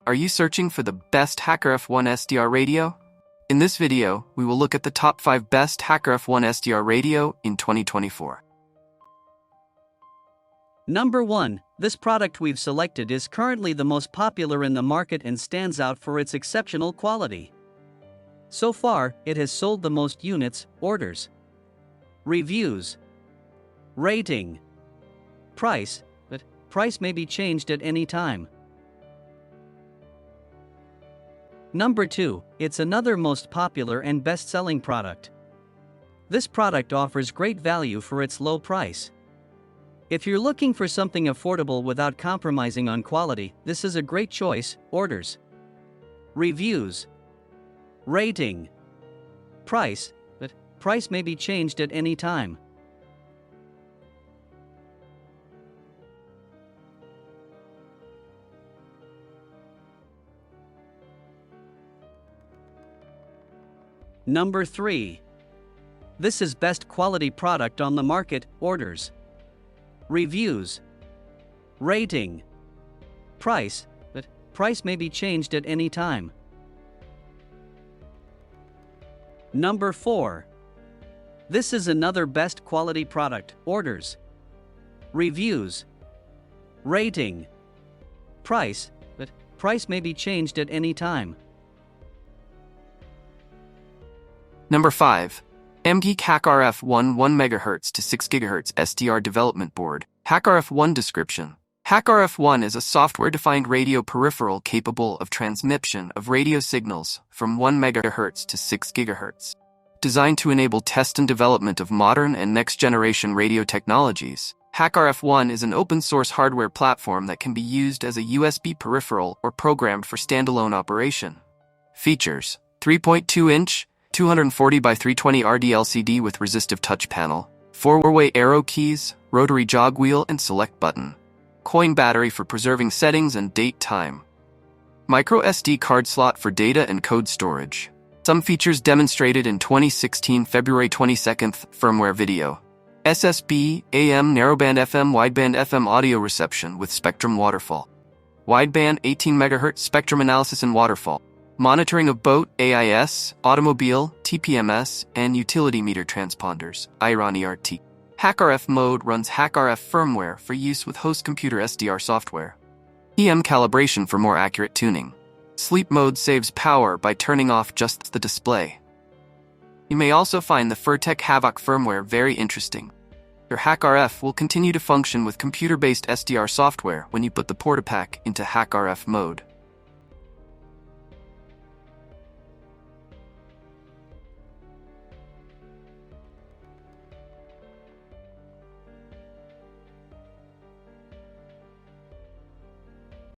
Are you searching for the best Hackrf One SDR radio? In this video, we will look at the top 5 best Hackrf One SDR radio in 2024. Number 1. This product we've selected is currently the most popular in the market and stands out for its exceptional quality. So far, it has sold the most units, orders, reviews, rating, price, but price may be changed at any time. Number 2. It's another most popular and best-selling product. This product offers great value for its low price. If you're looking for something affordable without compromising on quality, this is a great choice. Orders, reviews, rating, price, but price may be changed at any time. Number 3. This is best quality product on the market. Orders, reviews, rating, price, but price may be changed at any time. Number 4. This is another best quality product. Orders, reviews, rating, price, but price may be changed at any time. Number 5. HAMGEEK Hackrf One 1 MHz to 6 GHz SDR Development Board. Hackrf One description. Hackrf One is a software-defined radio peripheral capable of transmission of radio signals from 1 MHz to 6 GHz. Designed to enable test and development of modern and next-generation radio technologies, Hackrf One is an open-source hardware platform that can be used as a USB peripheral or programmed for standalone operation. Features: 3.2-inch 240 by 320 RTL-LCD with resistive touch panel, 4-way arrow keys, rotary jog wheel and select button. Coin battery for preserving settings and date time. Micro SD card slot for data and code storage. Some features demonstrated in 2016 February 22nd firmware video. SSB, AM narrowband FM wideband FM audio reception with spectrum waterfall. Wideband 18 MHz spectrum analysis and waterfall. Monitoring of boat, AIS, automobile, TPMS, and utility meter transponders, IRON ERT. Hackrf mode runs Hackrf firmware for use with host computer SDR software. EM calibration for more accurate tuning. Sleep mode saves power by turning off just the display. You may also find the Furtek Havoc firmware very interesting. Your Hackrf will continue to function with computer-based SDR software when you put the PortaPack into Hackrf mode.